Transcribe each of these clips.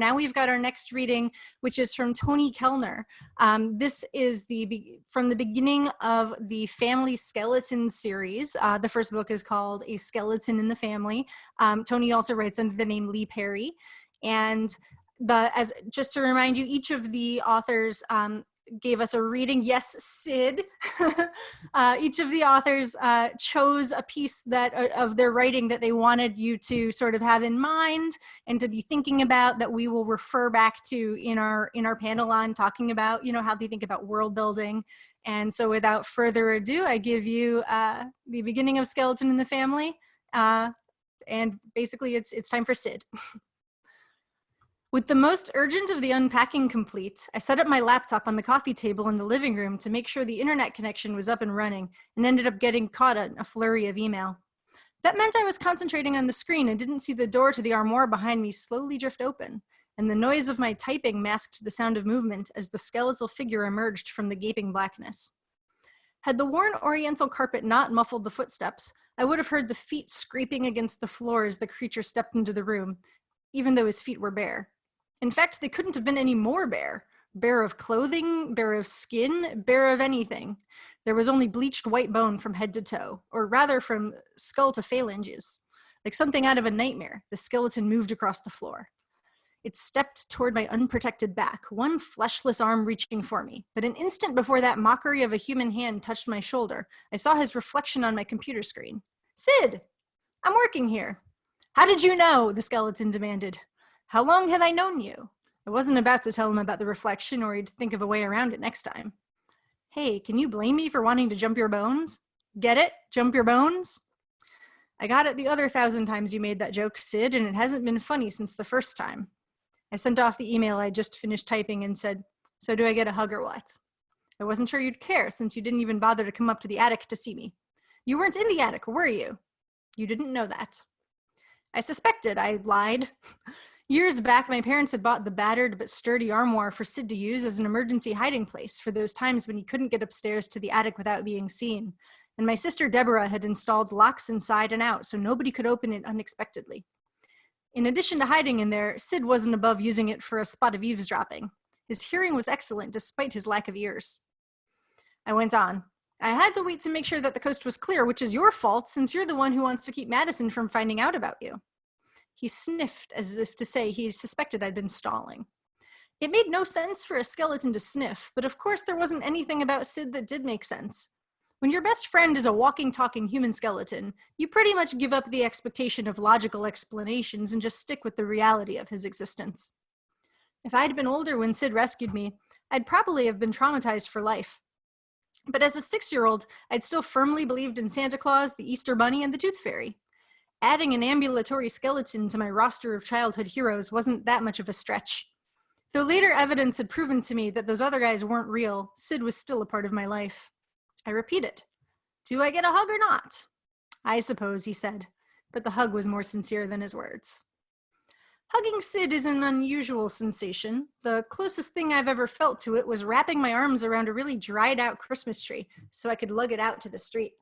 Now we've got our next reading, which is from Toni Kelner. This is from the beginning of the Family Skeleton series. The first book is called A Skeleton in the Family. Toni also writes under the name Leigh Perry. And just to remind you, each of the authors gave us a reading. Yes, Sid. Each of the authors chose a piece of their writing that they wanted you to sort of have in mind and to be thinking about, that we will refer back to in our panel on talking about, how they think about world building. And so without further ado, I give you the beginning of Skeleton in the Family. And basically it's time for Sid. With the most urgent of the unpacking complete, I set up my laptop on the coffee table in the living room to make sure the internet connection was up and running, and ended up getting caught in a flurry of email. That meant I was concentrating on the screen and didn't see the door to the armoire behind me slowly drift open, and the noise of my typing masked the sound of movement as the skeletal figure emerged from the gaping blackness. Had the worn oriental carpet not muffled the footsteps, I would have heard the feet scraping against the floor as the creature stepped into the room, even though his feet were bare. In fact, they couldn't have been any more bare. Bare of clothing, bare of skin, bare of anything. There was only bleached white bone from head to toe, or rather from skull to phalanges. Like something out of a nightmare, the skeleton moved across the floor. It stepped toward my unprotected back, one fleshless arm reaching for me. But an instant before that mockery of a human hand touched my shoulder, I saw his reflection on my computer screen. "Sid, I'm working here." "How did you know?" the skeleton demanded. "How long have I known you?" I wasn't about to tell him about the reflection, or he'd think of a way around it next time. "Hey, can you blame me for wanting to jump your bones? Get it? Jump your bones?" "I got it the other 1,000 times you made that joke, Sid, and it hasn't been funny since the first time." I sent off the email I just finished typing and said, "So do I get a hug or what?" "I wasn't sure you'd care since you didn't even bother to come up to the attic to see me." "You weren't in the attic, were you?" "You didn't know that." "I suspected," I lied. Years back, my parents had bought the battered but sturdy armoire for Sid to use as an emergency hiding place for those times when he couldn't get upstairs to the attic without being seen. And my sister Deborah had installed locks inside and out so nobody could open it unexpectedly. In addition to hiding in there, Sid wasn't above using it for a spot of eavesdropping. His hearing was excellent despite his lack of ears. I went on. "I had to wait to make sure that the coast was clear, which is your fault since you're the one who wants to keep Madison from finding out about you." He sniffed as if to say he suspected I'd been stalling. It made no sense for a skeleton to sniff, but of course there wasn't anything about Sid that did make sense. When your best friend is a walking, talking human skeleton, you pretty much give up the expectation of logical explanations and just stick with the reality of his existence. If I'd been older when Sid rescued me, I'd probably have been traumatized for life. But as a 6-year-old, I'd still firmly believed in Santa Claus, the Easter Bunny, and the Tooth Fairy. Adding an ambulatory skeleton to my roster of childhood heroes wasn't that much of a stretch. Though later evidence had proven to me that those other guys weren't real, Sid was still a part of my life. I repeated, "Do I get a hug or not?" "I suppose," he said, but the hug was more sincere than his words. Hugging Sid is an unusual sensation. The closest thing I've ever felt to it was wrapping my arms around a really dried out Christmas tree so I could lug it out to the street.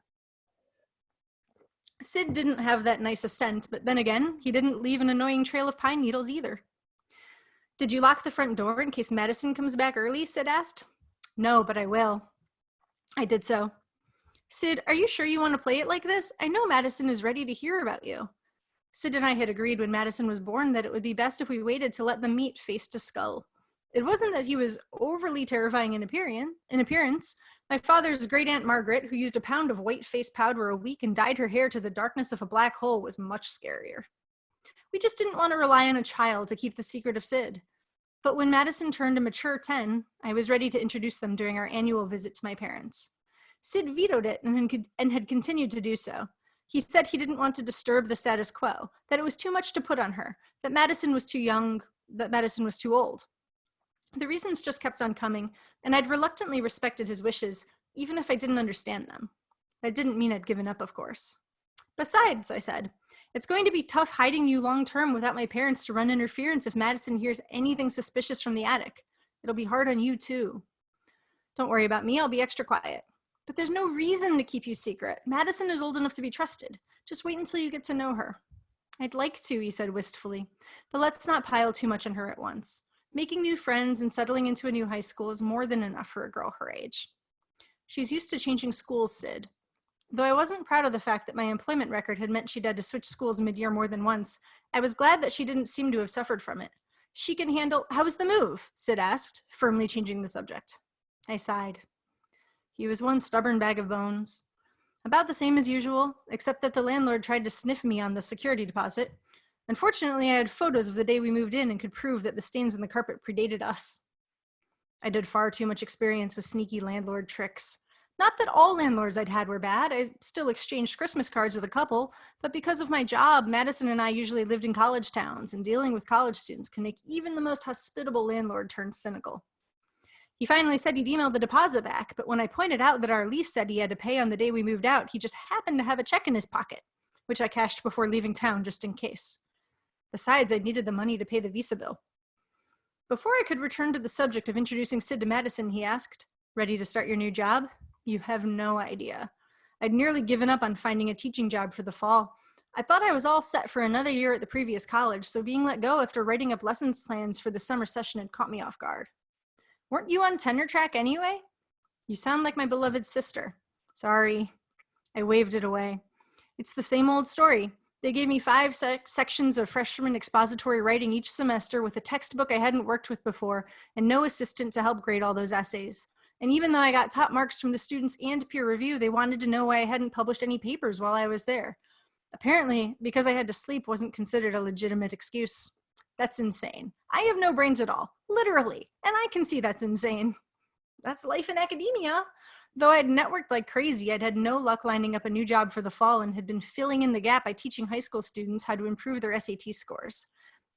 Sid didn't have that nice a scent, but then again, he didn't leave an annoying trail of pine needles either. "Did you lock the front door in case Madison comes back early?" Sid asked. "No, but I will." I did so. "Sid, are you sure you want to play it like this? I know Madison is ready to hear about you." Sid and I had agreed when Madison was born that it would be best if we waited to let them meet face to skull. It wasn't that he was overly terrifying in appearance. My father's great aunt Margaret, who used a pound of white face powder a week and dyed her hair to the darkness of a black hole, was much scarier. We just didn't want to rely on a child to keep the secret of Sid. But when Madison turned a mature 10, I was ready to introduce them during our annual visit to my parents. Sid vetoed it and had continued to do so. He said he didn't want to disturb the status quo, that it was too much to put on her, that Madison was too young, that Madison was too old. The reasons just kept on coming, and I'd reluctantly respected his wishes, even if I didn't understand them. That didn't mean I'd given up, of course. "Besides," I said, "it's going to be tough hiding you long-term without my parents to run interference if Madison hears anything suspicious from the attic. It'll be hard on you, too." "Don't worry about me, I'll be extra quiet." "But there's no reason to keep you secret. Madison is old enough to be trusted. Just wait until you get to know her." I'd like to, he said wistfully, but let's not pile too much on her at once. Making new friends and settling into a new high school is more than enough for a girl her age. She's used to changing schools, Sid. Though I wasn't proud of the fact that my employment record had meant she'd had to switch schools mid-year more than once, I was glad that she didn't seem to have suffered from it. She can handle— How was the move? Sid asked, firmly changing the subject. I sighed. He was one stubborn bag of bones. About the same as usual, except that the landlord tried to sniff me on the security deposit. Unfortunately, I had photos of the day we moved in and could prove that the stains in the carpet predated us. I did far too much experience with sneaky landlord tricks. Not that all landlords I'd had were bad. I still exchanged Christmas cards with a couple, but because of my job, Madison and I usually lived in college towns, and dealing with college students can make even the most hospitable landlord turn cynical. He finally said he'd emailed the deposit back, but when I pointed out that our lease said he had to pay on the day we moved out, he just happened to have a check in his pocket, which I cashed before leaving town just in case. Besides, I needed the money to pay the visa bill. Before I could return to the subject of introducing Sid to Madison, he asked, "Ready to start your new job?" You have no idea. I'd nearly given up on finding a teaching job for the fall. I thought I was all set for another year at the previous college, so being let go after writing up lessons plans for the summer session had caught me off guard. Weren't you on tenure track anyway? You sound like my beloved sister. Sorry. I waved it away. It's the same old story. They gave me 5 sections of freshman expository writing each semester with a textbook I hadn't worked with before and no assistant to help grade all those essays. And even though I got top marks from the students and peer review, they wanted to know why I hadn't published any papers while I was there. Apparently, because I had to sleep wasn't considered a legitimate excuse. That's insane. I have no brains at all, literally, and I can see that's insane. That's life in academia. Though I'd networked like crazy, I'd had no luck lining up a new job for the fall and had been filling in the gap by teaching high school students how to improve their SAT scores.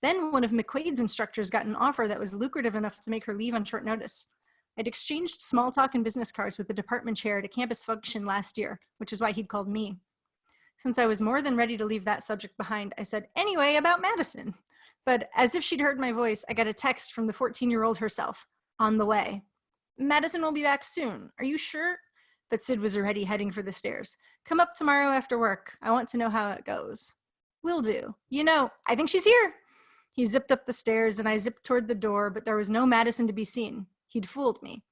Then one of McQuaid's instructors got an offer that was lucrative enough to make her leave on short notice. I'd exchanged small talk and business cards with the department chair at a campus function last year, which is why he'd called me. Since I was more than ready to leave that subject behind, I said, "Anyway, about Madison." But as if she'd heard my voice, I got a text from the 14-year-old herself, "On the way. Madison will be back soon. Are you sure?" But Sid was already heading for the stairs. "Come up tomorrow after work. I want to know how it goes." "Will do. You know, I think she's here." He zipped up the stairs and I zipped toward the door, but there was no Madison to be seen. He'd fooled me.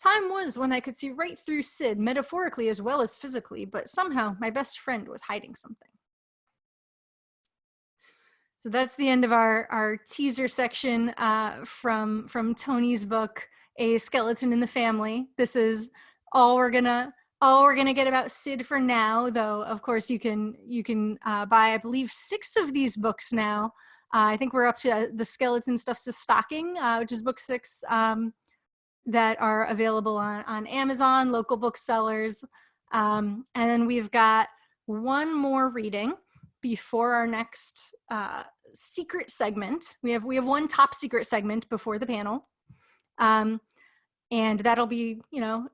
Time was when I could see right through Sid, metaphorically as well as physically, but somehow my best friend was hiding something. So that's the end of our teaser section from Toni's book, A Skeleton in the Family. This is all we're gonna get about Sid for now, though of course you can buy, I believe, 6 of these books now. I think we're up to The Skeleton Stuffs a Stocking, which is book 6, that are available on Amazon, local booksellers. And then we've got one more reading before our next secret segment. We have one top secret segment before the panel. And that'll be,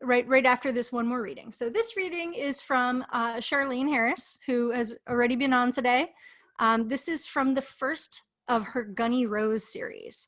right after this one more reading. So this reading is from Charlaine Harris, who has already been on today. This is from the first of her Gunny Rose series.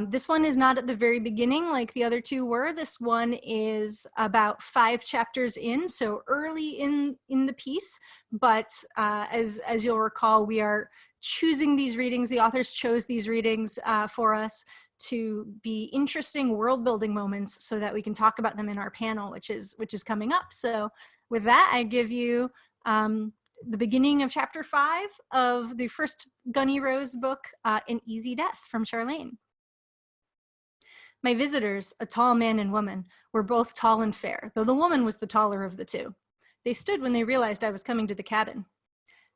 This one is not at the very beginning like the other 2 were. This one is about 5 chapters in, so early in the piece. But as you'll recall, we are choosing these readings. The authors chose these readings for us to be interesting world building moments so that we can talk about them in our panel, which is coming up. So with that, I give you the beginning of chapter 5 of the first Gunny Rose book, An Easy Death, from Charlaine. My visitors, a tall man and woman, were both tall and fair, though the woman was the taller of the 2. They stood when they realized I was coming to the cabin.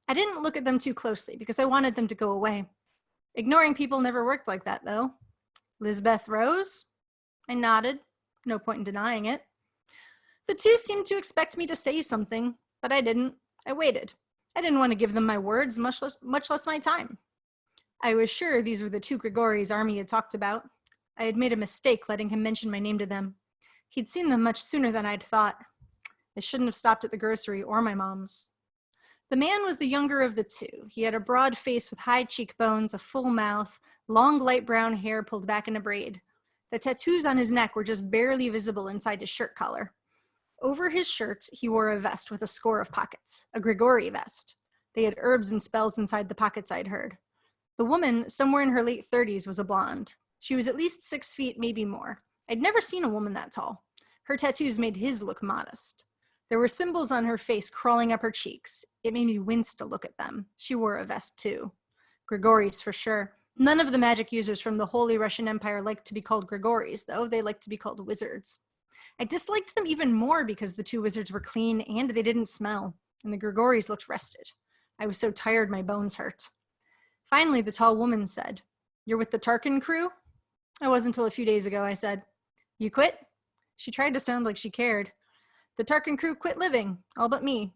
I didn't look at them too closely because I wanted them to go away. Ignoring people never worked like that, though. "Lizbeth Rose?" I nodded. No point in denying it. The 2 seemed to expect me to say something, but I didn't. I waited. I didn't want to give them my words, much less my time. I was sure these were the 2 Grigori's army had talked about. I had made a mistake letting him mention my name to them. He'd seen them much sooner than I'd thought. I shouldn't have stopped at the grocery or my mom's. The man was the younger of the 2. He had a broad face with high cheekbones, a full mouth, long light brown hair pulled back in a braid. The tattoos on his neck were just barely visible inside his shirt collar. Over his shirt, he wore a vest with a score of pockets, a Grigori vest. They had herbs and spells inside the pockets I'd heard. The woman, somewhere in her late 30s, was a blonde. She was at least 6 feet, maybe more. I'd never seen a woman that tall. Her tattoos made his look modest. There were symbols on her face crawling up her cheeks. It made me wince to look at them. She wore a vest, too. Grigories, for sure. None of the magic users from the Holy Russian Empire liked to be called Grigories, though. They liked to be called wizards. I disliked them even more because the two wizards were clean and they didn't smell, and the Grigories looked rested. I was so tired my bones hurt. Finally, the tall woman said, "You're with the Tarkin crew?" "I was until a few days ago," I said. "You quit?" She tried to sound like she cared. "The Tarkin crew quit living, all but me."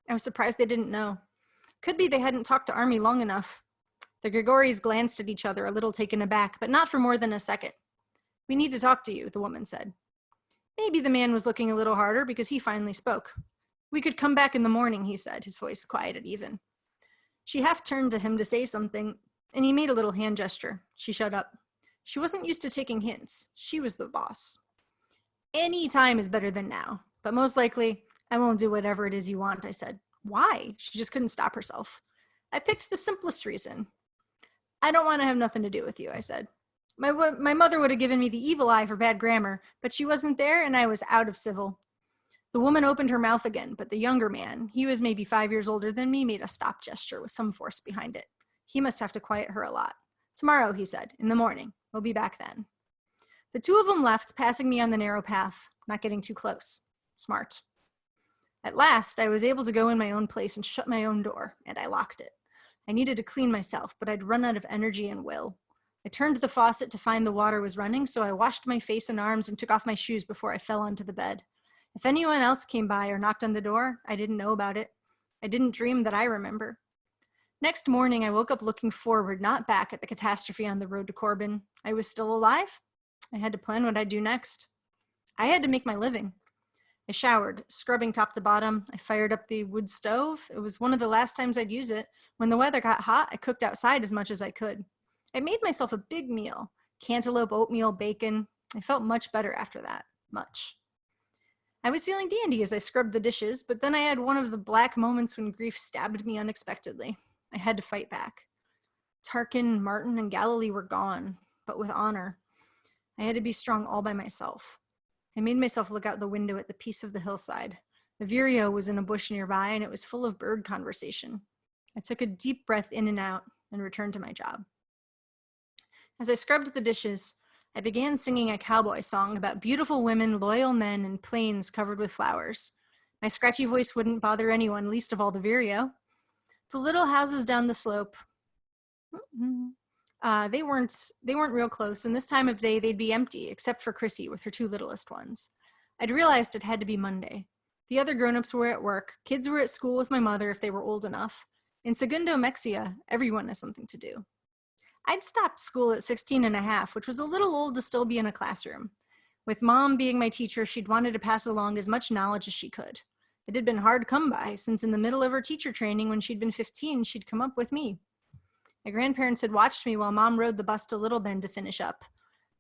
I was surprised they didn't know. Could be they hadn't talked to Army long enough. The Grigories glanced at each other, a little taken aback, but not for more than a second. "We need to talk to you," the woman said. Maybe the man was looking a little harder because he finally spoke. "We could come back in the morning," he said, his voice quiet and even. She half turned to him to say something, and he made a little hand gesture. She shut up. She wasn't used to taking hints. She was the boss. "Any time is better than now, but most likely, I won't do whatever it is you want," I said. "Why?" She just couldn't stop herself. "I picked the simplest reason." "I don't want to have nothing to do with you," I said. My mother would have given me the evil eye for bad grammar, but she wasn't there and I was out of civil. The woman opened her mouth again, but the younger man, he was maybe 5 years older than me, made a stop gesture with some force behind it. He must have to quiet her a lot. "Tomorrow," he said, "in the morning. We'll be back then." The two of them left, passing me on the narrow path, not getting too close. Smart. At last, I was able to go in my own place and shut my own door, and I locked it. I needed to clean myself, but I'd run out of energy and will. I turned the faucet to find the water was running, so I washed my face and arms and took off my shoes before I fell onto the bed. If anyone else came by or knocked on the door, I didn't know about it. I didn't dream that I remember. Next morning, I woke up looking forward, not back at the catastrophe on the road to Corbin. I was still alive. I had to plan what I'd do next. I had to make my living. I showered, scrubbing top to bottom. I fired up the wood stove. It was one of the last times I'd use it. When the weather got hot, I cooked outside as much as I could. I made myself a big meal, cantaloupe, oatmeal, bacon. I felt much better after that, much. I was feeling dandy as I scrubbed the dishes, but then I had one of the black moments when grief stabbed me unexpectedly. I had to fight back. Tarkin, Martin, and Galilee were gone, but with honor. I had to be strong all by myself. I made myself look out the window at the piece of the hillside. The vireo was in a bush nearby, and it was full of bird conversation. I took a deep breath in and out and returned to my job. As I scrubbed the dishes, I began singing a cowboy song about beautiful women, loyal men, and plains covered with flowers. My scratchy voice wouldn't bother anyone, least of all the vireo. The little houses down the slope, they weren't real close, and this time of day they'd be empty, except for Chrissy with her two littlest ones. I'd realized it had to be Monday. The other grown-ups were at work, kids were at school with my mother if they were old enough. In Segundo, Mexia, everyone has something to do. I'd stopped school at 16 and a half, which was a little old to still be in a classroom. With Mom being my teacher, she'd wanted to pass along as much knowledge as she could. It had been hard to come by, since in the middle of her teacher training when she'd been 15, she'd come up with me. My grandparents had watched me while Mom rode the bus to Little Bend to finish up.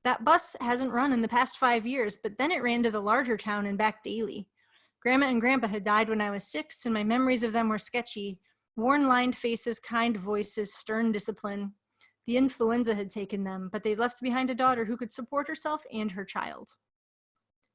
That bus hasn't run in the past 5 years, but then it ran to the larger town and back daily. Grandma and Grandpa had died when I was 6, and my memories of them were sketchy. Worn, lined faces, kind voices, stern discipline. The influenza had taken them, but they'd left behind a daughter who could support herself and her child.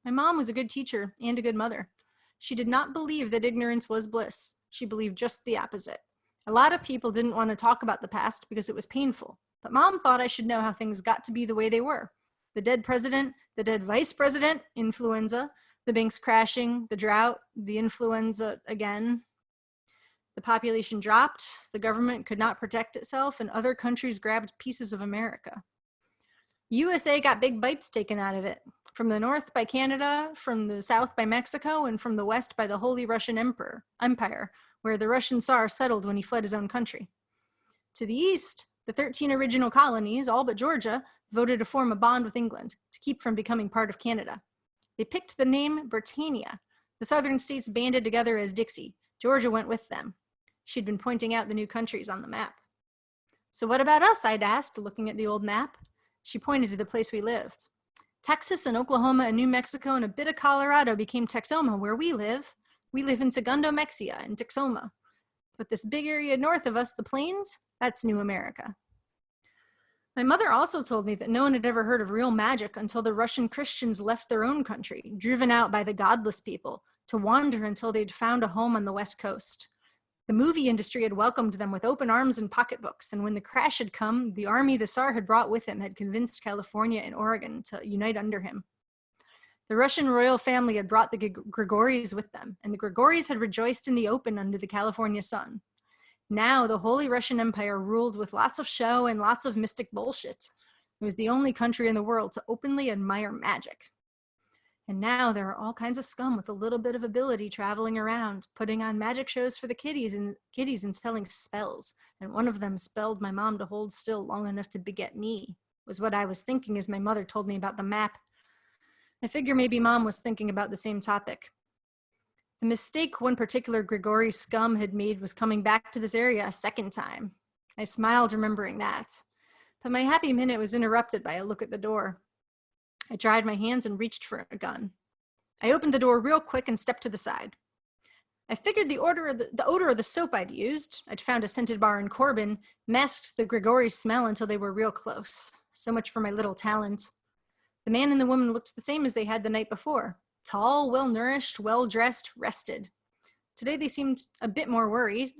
My mom was a good teacher and a good mother. She did not believe that ignorance was bliss. She believed just the opposite. A lot of people didn't want to talk about the past because it was painful, but Mom thought I should know how things got to be the way they were. The dead president, the dead vice president, influenza, the banks crashing, the drought, the influenza again. The population dropped, the government could not protect itself, and other countries grabbed pieces of America. USA got big bites taken out of it, from the north by Canada, from the south by Mexico, and from the west by the Holy Russian Empire, where the Russian Tsar settled when he fled his own country. To the east, the 13 original colonies, all but Georgia, voted to form a bond with England to keep from becoming part of Canada. They picked the name Britannia. The southern states banded together as Dixie. Georgia went with them. She'd been pointing out the new countries on the map. "So what about us?" I'd asked, looking at the old map. She pointed to the place we lived. "Texas and Oklahoma and New Mexico and a bit of Colorado became Texoma, where we live. We live in Segundo, Mexia, in Texoma." But this big area north of us, the plains, that's New America. My mother also told me that no one had ever heard of real magic until the Russian Christians left their own country, driven out by the godless people, to wander until they'd found a home on the West Coast. The movie industry had welcomed them with open arms and pocketbooks, and when the crash had come, the army the Tsar had brought with him had convinced California and Oregon to unite under him. The Russian royal family had brought the Grigories with them, and the Grigories had rejoiced in the open under the California sun. Now, the Holy Russian Empire ruled with lots of show and lots of mystic bullshit. It was the only country in the world to openly admire magic. And now there are all kinds of scum with a little bit of ability traveling around, putting on magic shows for the kiddies and selling spells. And one of them spelled my mom to hold still long enough to beget me, was what I was thinking as my mother told me about the map. I figure maybe Mom was thinking about the same topic. The mistake one particular Grigori scum had made was coming back to this area a second time. I smiled remembering that. But my happy minute was interrupted by a look at the door. I dried my hands and reached for a gun. I opened the door real quick and stepped to the side. I figured the odor of the soap I'd used, I'd found a scented bar in Corbin, masked the Grigori smell until they were real close. So much for my little talent. The man and the woman looked the same as they had the night before. Tall, well-nourished, well-dressed, rested. Today they seemed a bit more worried.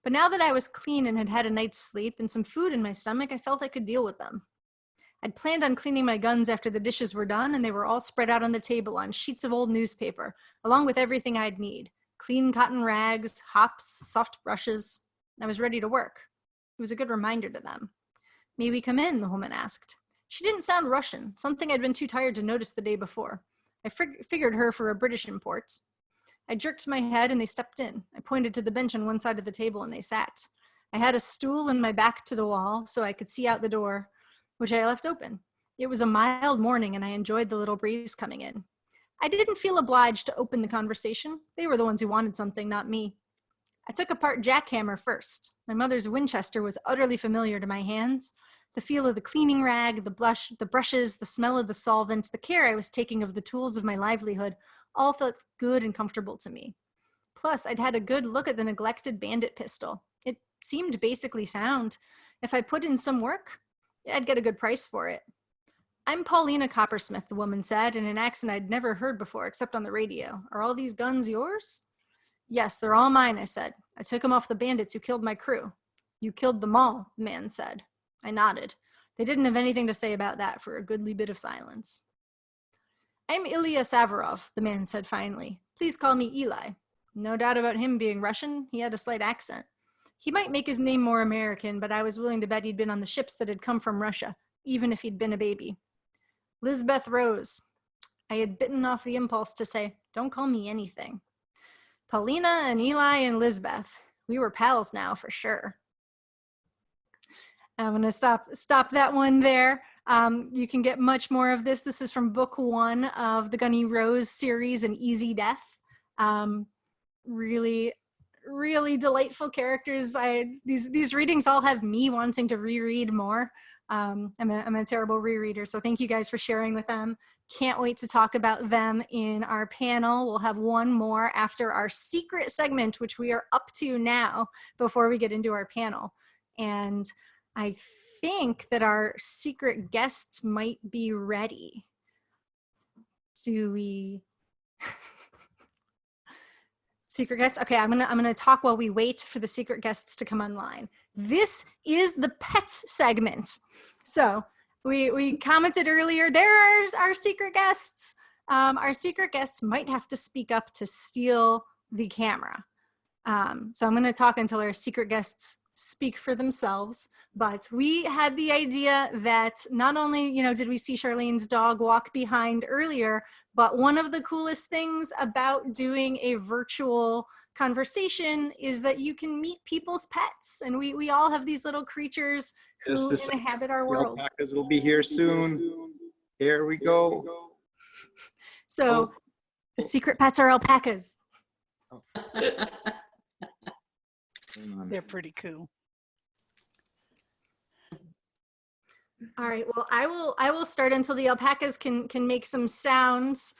But now that I was clean and had had a night's sleep and some food in my stomach, I felt I could deal with them. I'd planned on cleaning my guns after the dishes were done, and they were all spread out on the table on sheets of old newspaper, along with everything I'd need. Clean cotton rags, hops, soft brushes. I was ready to work. It was a good reminder to them. "May we come in?" the woman asked. She didn't sound Russian, something I'd been too tired to notice the day before. I figured her for a British import. I jerked my head and they stepped in. I pointed to the bench on one side of the table and they sat. I had a stool and my back to the wall so I could see out the door, which I left open. It was a mild morning and I enjoyed the little breeze coming in. I didn't feel obliged to open the conversation. They were the ones who wanted something, not me. I took apart jackhammer first. My mother's Winchester was utterly familiar to my hands. The feel of the cleaning rag, the brushes, the smell of the solvent, the care I was taking of the tools of my livelihood, all felt good and comfortable to me. Plus, I'd had a good look at the neglected bandit pistol. It seemed basically sound. If I put in some work, I'd get a good price for it. "I'm Paulina Coppersmith," the woman said, in an accent I'd never heard before except on the radio. "Are all these guns yours?" "Yes, they're all mine," I said. "I took them off the bandits who killed my crew." "You killed them all," the man said. I nodded. They didn't have anything to say about that for a goodly bit of silence. "I'm Ilya Savarov," the man said finally. "Please call me Eli." No doubt about him being Russian, he had a slight accent. He might make his name more American, but I was willing to bet he'd been on the ships that had come from Russia, even if he'd been a baby. Lisbeth Rose. I had bitten off the impulse to say, "Don't call me anything." Paulina and Eli and Lisbeth. We were pals now for sure. I'm going to stop that one there. You can get much more of this. This is from book 1 of the Gunny Rose series, An Easy Death. Really, really delightful characters. These readings all have me wanting to reread more. I'm a terrible rereader, so thank you guys for sharing with them. Can't wait to talk about them in our panel. We'll have one more after our secret segment, which we are up to now before we get into our panel. And I think that our secret guests might be ready. Do we? Secret guest? Okay, I'm gonna talk while we wait for the secret guests to come online. This is the pets segment. So we commented earlier, there are our secret guests. Our secret guests might have to speak up to steal the camera. So I'm gonna talk until our secret guests speak for themselves, but we had the idea that not only, did we see Charlaine's dog walk behind earlier, but one of the coolest things about doing a virtual conversation is that you can meet people's pets, and we all have these little creatures who inhabit our world. Alpacas will be here soon. Here we go. So the secret pets are alpacas. They're pretty cool. All right, well, I will start until the alpacas can make some sounds.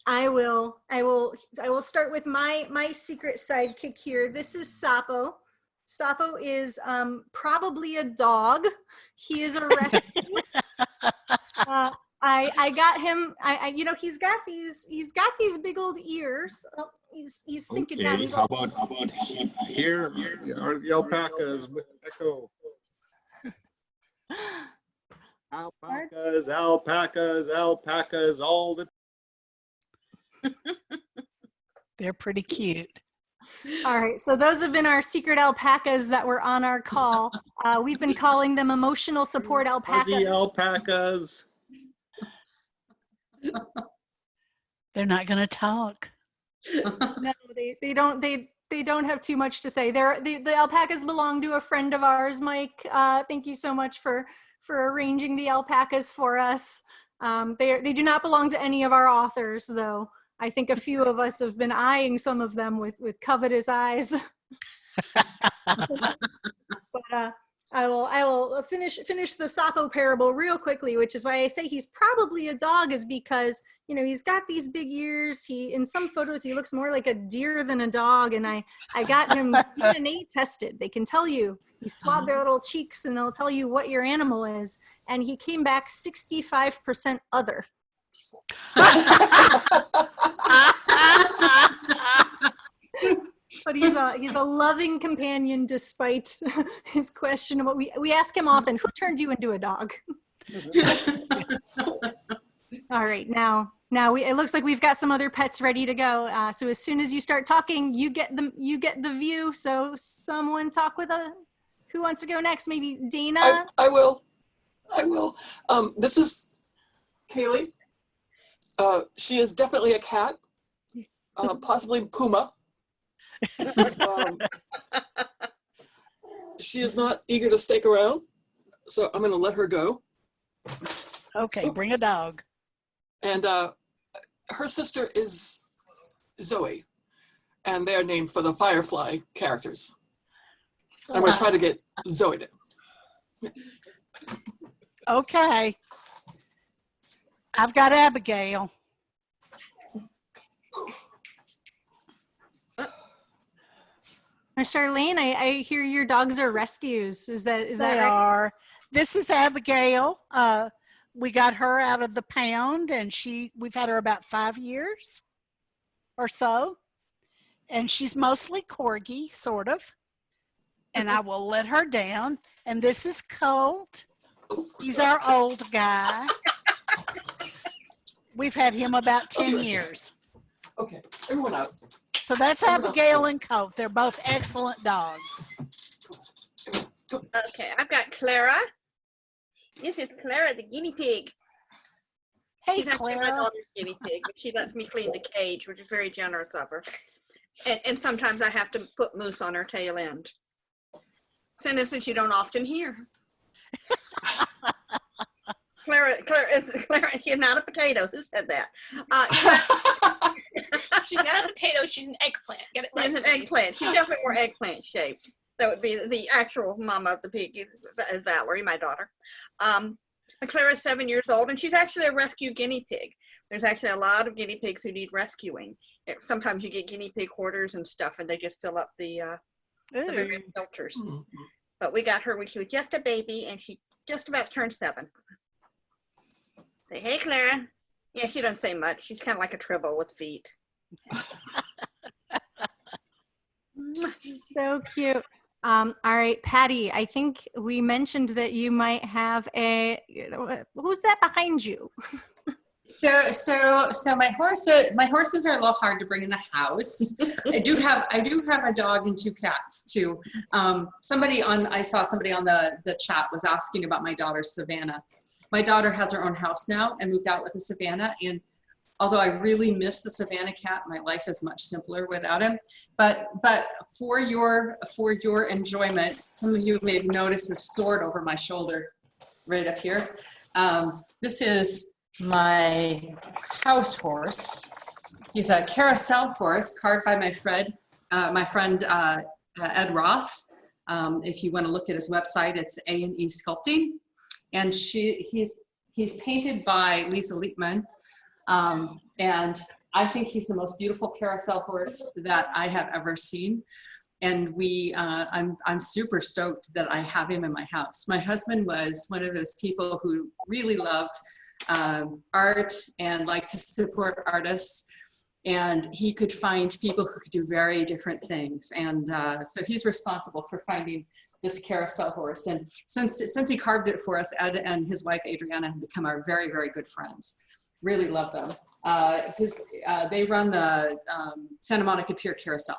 I will start with my secret sidekick here. This is Sapo. Sapo is probably a dog. He is a rescue. I got him. You know, he's got these big old ears. Oh, he's sinking down. Okay, how about here are the alpacas with Echo. Alpacas, alpacas, alpacas, all the. They're pretty cute. All right, so those have been our secret alpacas that were on our call. We've been calling them emotional support alpacas. Fuzzy alpacas. They're not going to talk. No, they don't have too much to say. The alpacas belong to a friend of ours, Mike. Thank you so much for arranging the alpacas for us. They do not belong to any of our authors, though. I think a few of us have been eyeing some of them with covetous eyes. But I will finish the Sapo parable real quickly, which is why I say he's probably a dog, is because, you know, he's got these big ears. In some photos he looks more like a deer than a dog, and I got him DNA tested. They can tell you swab their little cheeks and they'll tell you what your animal is, and he came back 65% other. But he's a loving companion despite his question of what we ask him often, who turned you into a dog? All right, now it looks like we've got some other pets ready to go. So as soon as you start talking, you get the view. So someone talk with who wants to go next? Maybe Dana? I will. This is Kaylee. She is definitely a cat, possibly Puma. She is not eager to stick around, so I'm going to let her go. Okay, bring a dog. And her sister is Zoe, and they are named for the Firefly characters. I'm going to try to get Zoe to. Okay. I've got Abigail. Charlaine, I hear your dogs are rescues. Is that They right? are. This is Abigail. We got her out of the pound, and we've had her about 5 years or so. And she's mostly corgi, sort of. And I will let her down. And this is Colt. He's our old guy. We've had him about 10 years. Okay, everyone out. So that's Abigail and Colt. They're both excellent dogs. Okay, I've got Clara. This is Clara the guinea pig. Hey, She's actually my Clara. daughter's guinea pig, but she lets me clean the cage, which is very generous of her. And sometimes I have to put mousse on her tail end. Sentences you don't often hear. Clara, she's not a potato. Who said that? She's not a potato, she's an eggplant. Get it right. She's an eggplant. She's definitely more eggplant shaped. That would be the actual mama of the pig, is Valerie, my daughter. Clara's 7 years old, and she's actually a rescue guinea pig. There's actually a lot of guinea pigs who need rescuing. Sometimes you get guinea pig hoarders and stuff, and they just fill up the various filters. Mm-hmm. But we got her when she was just a baby, and she just about turned 7. Say, hey, Clara. Yeah, she doesn't say much. She's kind of like a tribble with feet. So cute. All right, Patty, I think we mentioned that you might have who's that behind you? So my horses are a little hard to bring in the house. I do have a dog and 2 cats too. I saw somebody on the chat was asking about my daughter Savannah. My daughter has her own house now and moved out with a Savannah, and although I really miss the Savannah cat, my life is much simpler without him. But for your enjoyment, some of you may have noticed a sword over my shoulder right up here. This is my house horse. He's a carousel horse carved by my friend Ed Roth. If you want to look at his website, it's A&E Sculpting. And he's painted by Lisa Liepman. And I think he's the most beautiful carousel horse that I have ever seen. And I'm super stoked that I have him in my house. My husband was one of those people who really loved art and liked to support artists. And he could find people who could do very different things. And so he's responsible for finding this carousel horse. And since he carved it for us, Ed and his wife, Adriana, have become our very, very good friends. Really love them. They run the Santa Monica Pier Carousel.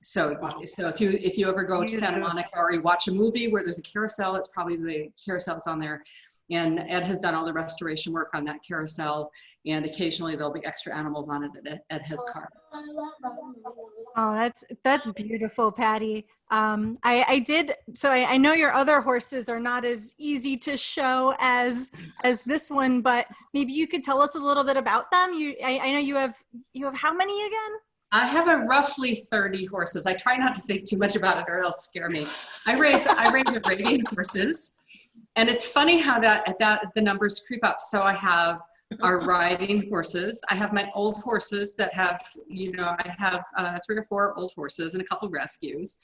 So, so if you ever go to Santa Monica or you watch a movie where there's a carousel, it's probably the carousels on there. And Ed has done all the restoration work on that carousel, and occasionally there'll be extra animals on it at his car. Oh, that's beautiful, Patty. I know your other horses are not as easy to show as this one, but maybe you could tell us a little bit about them. I know you have how many again? I have a roughly 30 horses. I try not to think too much about it or it'll scare me. I raise Arabian horses. And it's funny how the numbers creep up. So I have our riding horses. I have my old horses that have, I have 3 or 4 old horses and a couple rescues.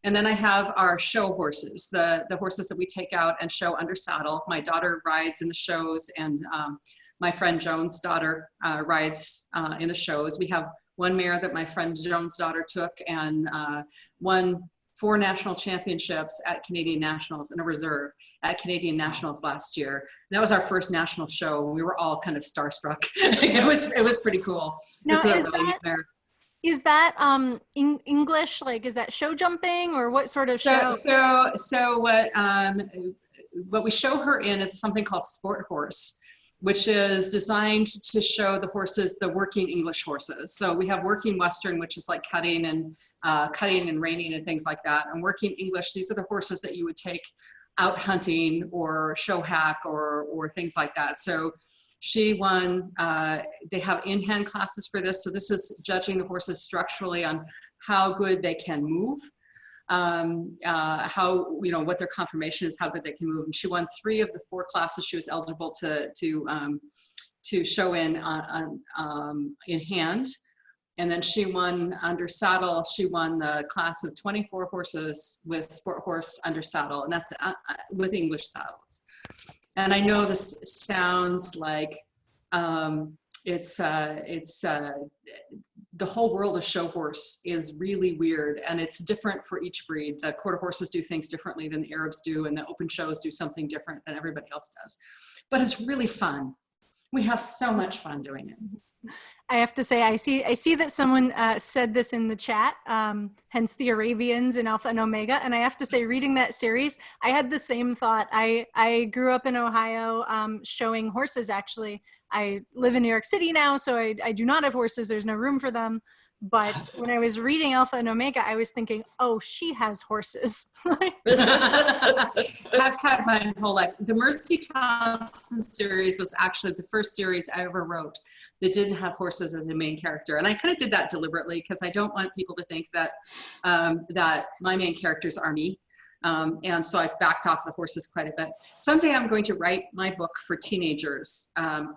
And then I have our show horses, the horses that we take out and show under saddle. My daughter rides in the shows, and my friend Joan's daughter rides in the shows. We have one mare that my friend Joan's daughter took and won 4 national championships at Canadian Nationals in a reserve at Canadian Nationals last year. And that was our first national show. We were all kind of starstruck. It was pretty cool. Now, is that English? Like, is that show jumping, or what sort of show? So what we show her in is something called Sport Horse, which is designed to show the horses, the working English horses. So we have working Western, which is like cutting and reining and things like that. And working English, these are the horses that you would take out hunting or show hack or things like that. So she won, they have in-hand classes for this. So this is judging the horses structurally on how good they can move. What their conformation is, how good they can move. And she won 3 of the 4 classes she was eligible to show in hand. And then she won under saddle. She won the class of 24 horses with Sport Horse under saddle, and that's with English saddles. And I know this sounds like the whole world of show horse is really weird, and it's different for each breed. The quarter horses do things differently than the Arabs do, and the open shows do something different than everybody else does. But it's really fun. We have so much fun doing it. I have to say, I see that someone said this in the chat, hence the Arabians in Alpha and Omega. And I have to say, reading that series, I had the same thought. I grew up in Ohio showing horses, actually. I live in New York City now, so I do not have horses. There's no room for them. But when I was reading Alpha and Omega, I was thinking, oh, she has horses. I've had my whole life. The Mercy Thompson series was actually the first series I ever wrote that didn't have horses as a main character. And I kind of did that deliberately because I don't want people to think that, that my main characters are me. And so I backed off the horses quite a bit. Someday I'm going to write my book for teenagers,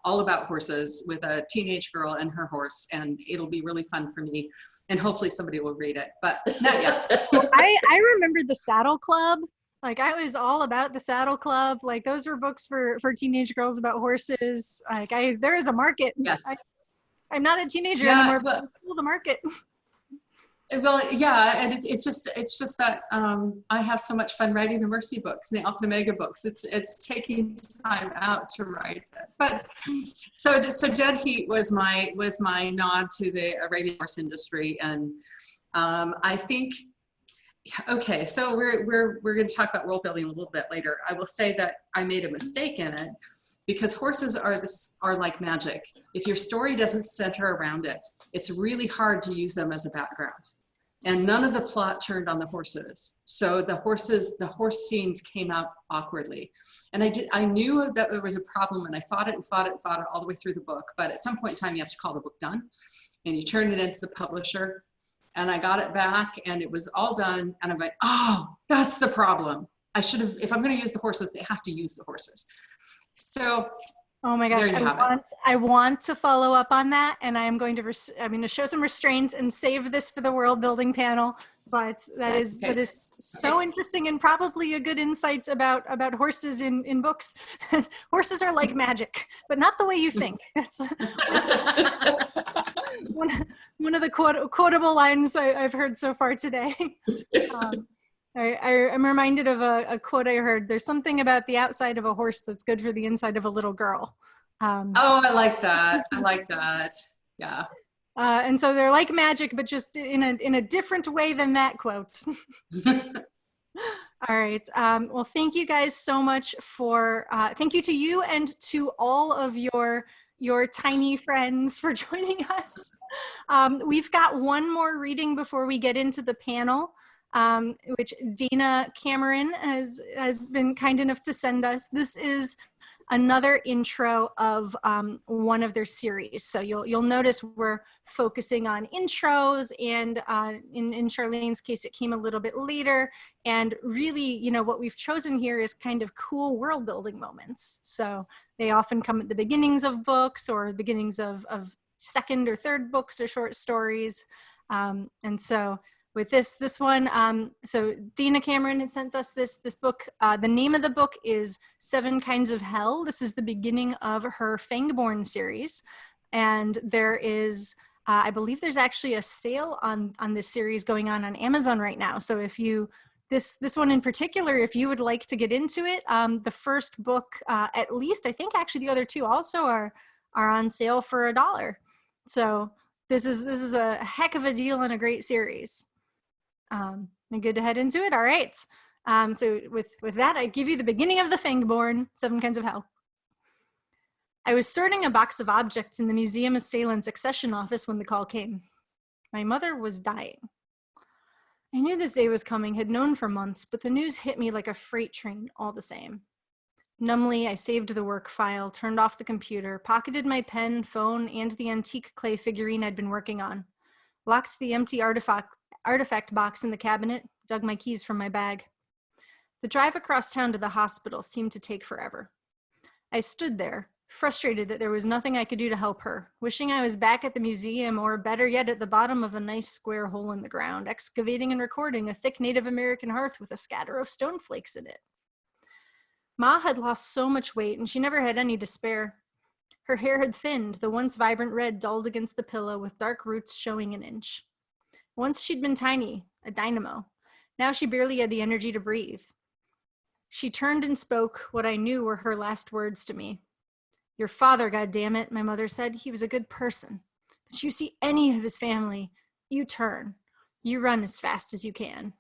all about horses, with a teenage girl and her horse, and it'll be really fun for me. And hopefully somebody will read it, but not yet. I remember the Saddle Club. Like, I was all about the Saddle Club. Like, those were books for teenage girls about horses. Like, there is a market. Yes. I'm not a teenager anymore, but the market. Well, yeah, and it's just that I have so much fun writing the Mercy books and the Alpha and Omega books. It's taking time out to write it. But so Dead Heat was my nod to the Arabian horse industry, and I think, okay, so we're going to talk about world building a little bit later. I will say that I made a mistake in it because horses are like magic. If your story doesn't center around it, it's really hard to use them as a background. And none of the plot turned on the horses. So the horse scenes came out awkwardly. And I knew that there was a problem, and I fought it all the way through the book. But at some point in time, you have to call the book done, and you turn it into the publisher. And I got it back, and it was all done. And I'm like, oh, that's the problem. I should have, if I'm going to use the horses, they have to use the horses. So Oh my gosh, There you have it. I want to follow up on that, and I am going to I'm going to show some restraint and save this for the world building panel. But that is so interesting, and probably a good insight about horses in books. Horses are like magic, but not the way you think. That's one of the quotable lines I've heard so far today. I'm reminded of a quote I heard. There's something about the outside of a horse that's good for the inside of a little girl. Oh, I like that. I like that. Yeah. And so they're like magic, but just in a different way than that quote. All right. Well, thank you guys so much for, thank you to you and to all of your tiny friends for joining us. We've got one more reading before we get into the panel, which Dina Cameron has been kind enough to send us. This is another intro of one of their series. So you'll notice we're focusing on intros, and in Charlaine's case, it came a little bit later. And really, you know, what we've chosen here is kind of cool world building moments. So they often come at the beginnings of books or beginnings of second or third books or short stories. And so with this one, so Dina Cameron had sent us this book. The name of the book is 7 Kinds of Hell. This is the beginning of her Fangborn series. And there is, I believe there's actually a sale on this series going on Amazon right now. So if you, this one in particular, if you would like to get into it, the first book, at least, I think actually the other 2 also are on sale for $1. So this is a heck of a deal and a great series. And good to head into it. All right. So with that, I give you the beginning of the Fangborn, 7 Kinds of Hell. I was sorting a box of objects in the Museum of Salen's accession office when the call came. My mother was dying. I knew this day was coming, had known for months, but the news hit me like a freight train all the same. Numbly, I saved the work file, turned off the computer, pocketed my pen, phone, and the antique clay figurine I'd been working on, locked the empty artifact box in the cabinet, dug my keys from my bag. The drive across town to the hospital seemed to take forever. I stood there, frustrated that there was nothing I could do to help her, wishing I was back at the museum, or better yet, at the bottom of a nice square hole in the ground, excavating and recording a thick Native American hearth with a scatter of stone flakes in it. Ma had lost so much weight, and she never had any to spare. Her hair had thinned, the once vibrant red dulled against the pillow with dark roots showing an inch. Once she'd been tiny, a dynamo. Now she barely had the energy to breathe. She turned and spoke what I knew were her last words to me. Your father, goddammit, my mother said. He was a good person. But you see any of his family, you turn. You run as fast as you can.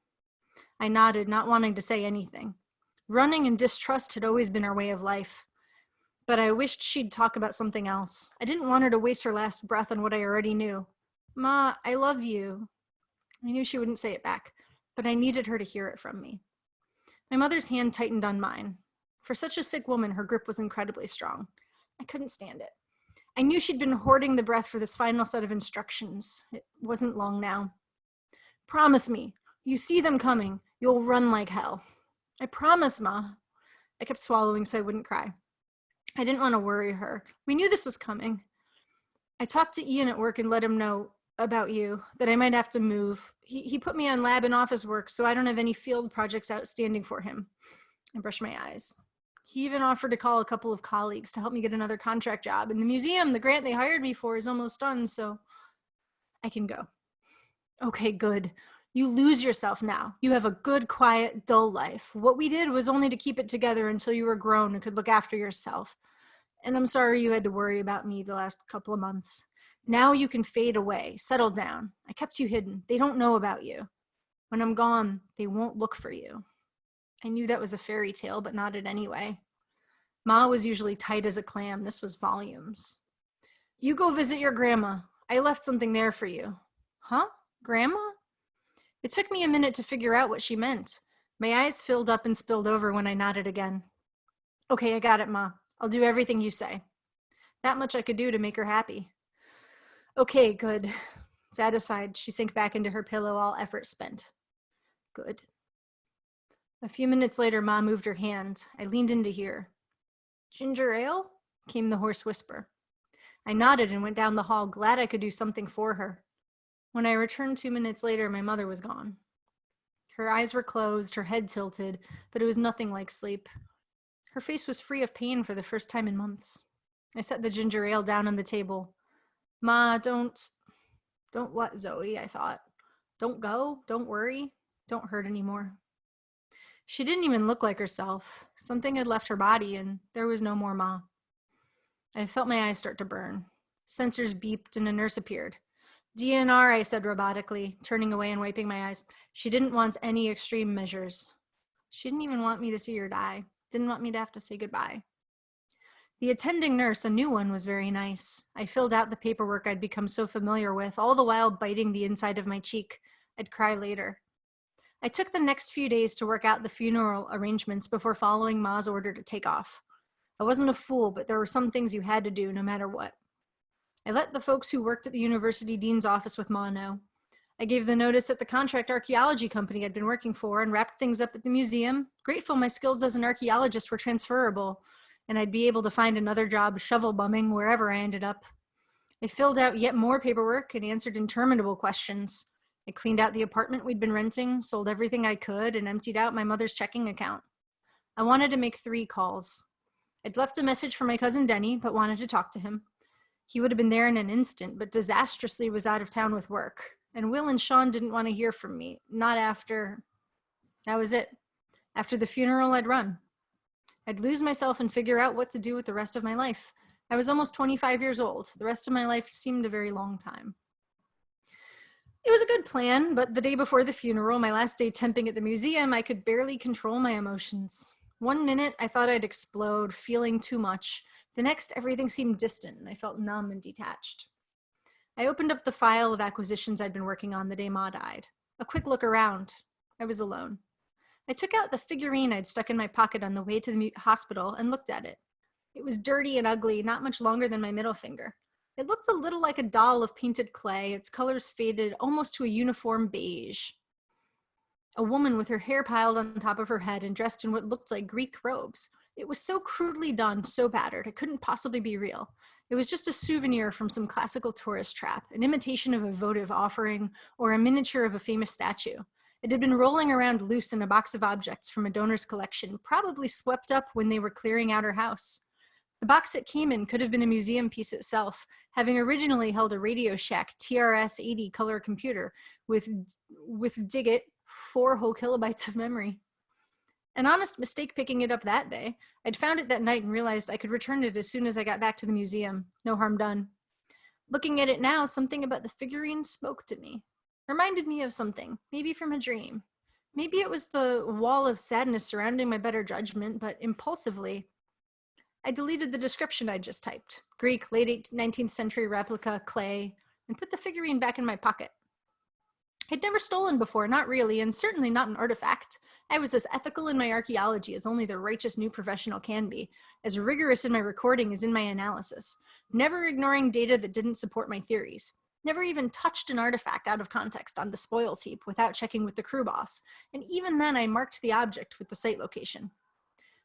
I nodded, not wanting to say anything. Running and distrust had always been our way of life. But I wished she'd talk about something else. I didn't want her to waste her last breath on what I already knew. Ma, I love you. I knew she wouldn't say it back, but I needed her to hear it from me. My mother's hand tightened on mine. For such a sick woman, her grip was incredibly strong. I couldn't stand it. I knew she'd been hoarding the breath for this final set of instructions. It wasn't long now. Promise me, you see them coming, you'll run like hell. I promise, Ma. I kept swallowing so I wouldn't cry. I didn't want to worry her. We knew this was coming. I talked to Ian at work and let him know about you, that I might have to move. He put me on lab and office work, so I don't have any field projects outstanding for him. I brushed my eyes. He even offered to call a couple of colleagues to help me get another contract job. In the museum, the grant they hired me for is almost done, so I can go. Okay, good. You lose yourself now. You have a good, quiet, dull life. What we did was only to keep it together until you were grown and could look after yourself. And I'm sorry you had to worry about me the last couple of months. Now you can fade away, settle down. I kept you hidden. They don't know about you. When I'm gone, they won't look for you. I knew that was a fairy tale, but nodded anyway. Ma was usually tight as a clam. This was volumes. You go visit your grandma. I left something there for you. Huh? Grandma? It took me a minute to figure out what she meant. My eyes filled up and spilled over when I nodded again. Okay, I got it, Ma. I'll do everything you say. That much I could do to make her happy. Okay, good. Satisfied, she sank back into her pillow, all effort spent. Good. A few minutes later, Ma moved her hand. I leaned in to hear. Ginger ale? came the hoarse whisper. I nodded and went down the hall, glad I could do something for her. When I returned 2 minutes later, my mother was gone. Her eyes were closed, her head tilted, but it was nothing like sleep. Her face was free of pain for the first time in months. I set the ginger ale down on the table. Ma, don't what, Zoe, I thought. Don't go, don't worry, don't hurt anymore. She didn't even look like herself. Something had left her body and there was no more Ma. I felt my eyes start to burn. Sensors beeped and a nurse appeared. DNR, I said robotically, turning away and wiping my eyes. She didn't want any extreme measures. She didn't even want me to see her die. Didn't want me to have to say goodbye. The attending nurse, a new one, was very nice. I filled out the paperwork I'd become so familiar with, all the while biting the inside of my cheek. I'd cry later. I took the next few days to work out the funeral arrangements before following Ma's order to take off. I wasn't a fool, but there were some things you had to do no matter what. I let the folks who worked at the university dean's office with Ma know. I gave the notice at the contract archaeology company I'd been working for and wrapped things up at the museum, grateful my skills as an archaeologist were transferable, and I'd be able to find another job shovel bumming wherever I ended up. I filled out yet more paperwork and answered interminable questions. I cleaned out the apartment we'd been renting, sold everything I could, and emptied out my mother's checking account. I wanted to make 3 calls. I'd left a message for my cousin Denny, but wanted to talk to him. He would have been there in an instant, but disastrously was out of town with work. And Will and Sean didn't want to hear from me, not after. That was it. After the funeral, I'd run. I'd lose myself and figure out what to do with the rest of my life. I was almost 25 years old. The rest of my life seemed a very long time. It was a good plan, but the day before the funeral, my last day temping at the museum, I could barely control my emotions. 1 minute, I thought I'd explode, feeling too much. The next, everything seemed distant, and I felt numb and detached. I opened up the file of acquisitions I'd been working on the day Ma died. A quick look around. I was alone. I took out the figurine I'd stuck in my pocket on the way to the hospital and looked at it. It was dirty and ugly, not much longer than my middle finger. It looked a little like a doll of painted clay, its colors faded almost to a uniform beige. A woman with her hair piled on top of her head and dressed in what looked like Greek robes. It was so crudely done, so battered, it couldn't possibly be real. It was just a souvenir from some classical tourist trap, an imitation of a votive offering or a miniature of a famous statue. It had been rolling around loose in a box of objects from a donor's collection, probably swept up when they were clearing out her house. The box it came in could have been a museum piece itself, having originally held a Radio Shack TRS-80 color computer with Digit 4 whole kilobytes of memory. An honest mistake picking it up that day. I'd found it that night and realized I could return it as soon as I got back to the museum. No harm done. Looking at it now, something about the figurine spoke to me. Reminded me of something, maybe from a dream. Maybe it was the wall of sadness surrounding my better judgment, but impulsively, I deleted the description I'd just typed. Greek, late 19th century replica, clay, and put the figurine back in my pocket. I'd never stolen before, not really, and certainly not an artifact. I was as ethical in my archaeology as only the righteous new professional can be, as rigorous in my recording as in my analysis, never ignoring data that didn't support my theories, never even touched an artifact out of context on the spoils heap without checking with the crew boss, and even then I marked the object with the site location.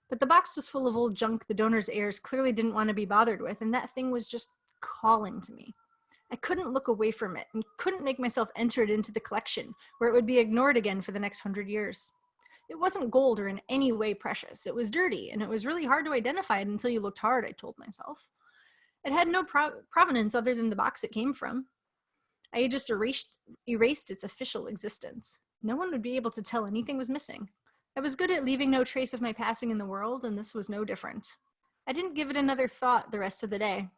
But the box was full of old junk the donor's heirs clearly didn't want to be bothered with, and that thing was just calling to me. I couldn't look away from it and couldn't make myself enter it into the collection where it would be ignored again for the next 100 years. It wasn't gold or in any way precious. It was dirty, and it was really hard to identify it until you looked hard, I told myself. It had no provenance other than the box it came from. I had just erased its official existence. No one would be able to tell anything was missing. I was good at leaving no trace of my passing in the world, and this was no different. I didn't give it another thought the rest of the day.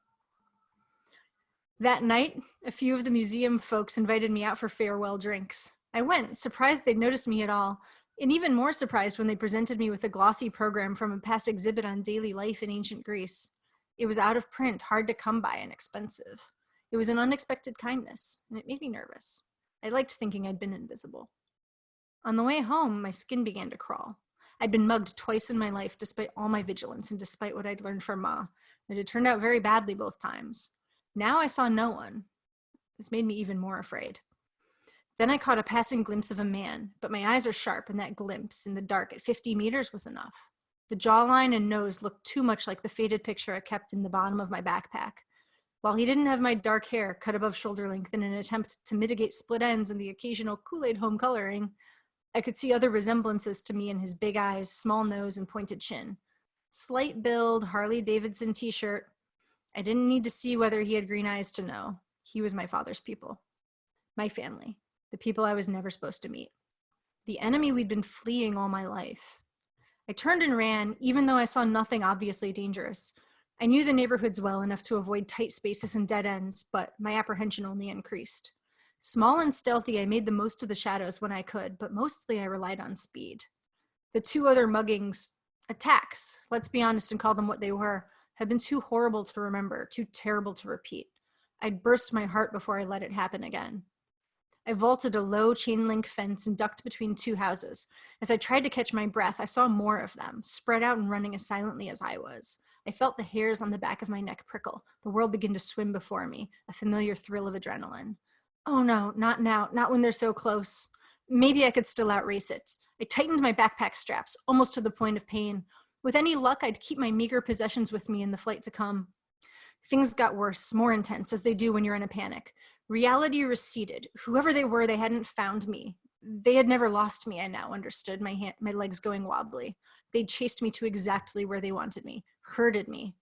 That night, a few of the museum folks invited me out for farewell drinks. I went, surprised they'd noticed me at all, and even more surprised when they presented me with a glossy program from a past exhibit on daily life in ancient Greece. It was out of print, hard to come by, and expensive. It was an unexpected kindness, and it made me nervous. I liked thinking I'd been invisible. On the way home, my skin began to crawl. I'd been mugged twice in my life, despite all my vigilance and despite what I'd learned from Ma. It had turned out very badly both times. Now I saw no one. This made me even more afraid. Then I caught a passing glimpse of a man, but my eyes are sharp, and that glimpse in the dark at 50 meters was enough. The jawline and nose looked too much like the faded picture I kept in the bottom of my backpack. While he didn't have my dark hair cut above shoulder length in an attempt to mitigate split ends and the occasional Kool-Aid home coloring, I could see other resemblances to me in his big eyes, small nose, and pointed chin. Slight build, Harley-Davidson t-shirt. I didn't need to see whether he had green eyes to know. He was my father's people. My family. The people I was never supposed to meet. The enemy we'd been fleeing all my life. I turned and ran, even though I saw nothing obviously dangerous. I knew the neighborhoods well enough to avoid tight spaces and dead ends, but my apprehension only increased. Small and stealthy, I made the most of the shadows when I could, but mostly I relied on speed. The 2 other muggings, attacks, let's be honest and call them what they were, had been too horrible to remember, too terrible to repeat. I'd burst my heart before I let it happen again. I vaulted a low chain link fence and ducked between 2 houses. As I tried to catch my breath, I saw more of them, spread out and running as silently as I was. I felt the hairs on the back of my neck prickle, the world begin to swim before me, a familiar thrill of adrenaline. Oh no, not now, not when they're so close. Maybe I could still outrace it. I tightened my backpack straps, almost to the point of pain. With any luck, I'd keep my meager possessions with me in the flight to come. Things got worse, more intense, as they do when you're in a panic. Reality receded. Whoever they were, they hadn't found me. They had never lost me, I now understood, my legs going wobbly. They'd chased me to exactly where they wanted me, herded me.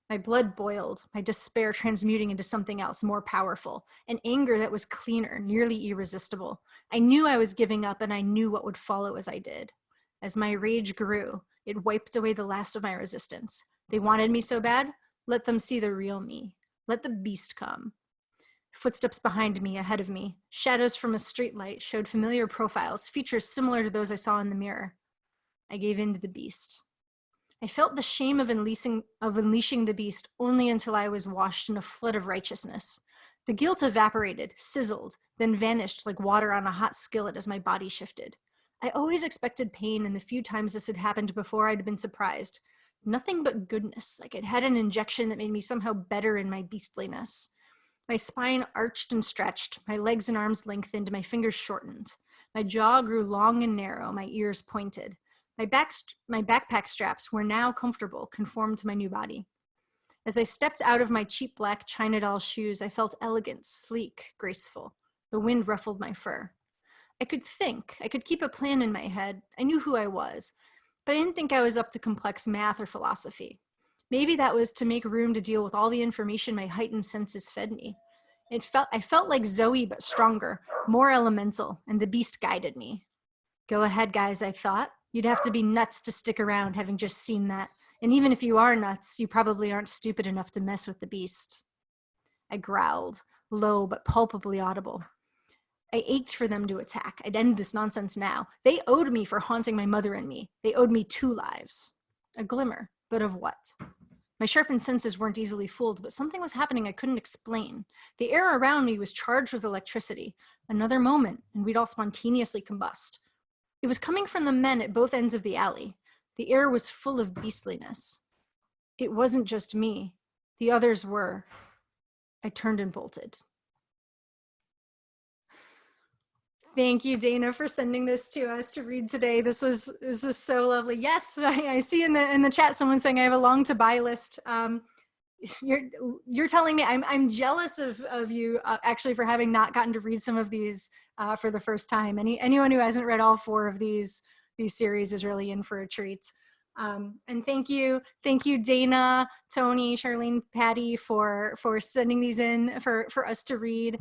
My blood boiled, my despair transmuting into something else more powerful, an anger that was cleaner, nearly irresistible. I knew I was giving up, and I knew what would follow as I did. As my rage grew, it wiped away the last of my resistance. They wanted me so bad? Let them see the real me. Let the beast come. Footsteps behind me, ahead of me. Shadows from a streetlight showed familiar profiles, features similar to those I saw in the mirror. I gave in to the beast. I felt the shame of unleashing the beast only until I was washed in a flood of righteousness. The guilt evaporated, sizzled, then vanished like water on a hot skillet as my body shifted. I always expected pain, and the few times this had happened before, I'd been surprised. Nothing but goodness, like I'd had an injection that made me somehow better in my beastliness. My spine arched and stretched, my legs and arms lengthened, my fingers shortened. My jaw grew long and narrow, my ears pointed. My backpack straps were now comfortable, conformed to my new body. As I stepped out of my cheap black China doll shoes, I felt elegant, sleek, graceful. The wind ruffled my fur. I could think, I could keep a plan in my head. I knew who I was, but I didn't think I was up to complex math or philosophy. Maybe that was to make room to deal with all the information my heightened senses fed me. I felt like Zoe, but stronger, more elemental, and the beast guided me. Go ahead, guys, I thought. You'd have to be nuts to stick around, having just seen that. And even if you are nuts, you probably aren't stupid enough to mess with the beast. I growled, low but palpably audible. I ached for them to attack. I'd end this nonsense now. They owed me for haunting my mother and me. They owed me 2 lives. A glimmer, but of what? My sharpened senses weren't easily fooled, but something was happening I couldn't explain. The air around me was charged with electricity. Another moment, and we'd all spontaneously combust. It was coming from the men at both ends of the alley. The air was full of beastliness. It wasn't just me. The others were. I turned and bolted. Thank you, Dana, for sending this to us to read today. This was so lovely. Yes, I see in the chat someone saying I have a long to buy list. You're telling me I'm jealous of you actually for having not gotten to read some of these for the first time. Anyone who hasn't read all 4 of these series is really in for a treat. And thank you, Dana, Toni, Charlaine, Patty for sending these in for us to read.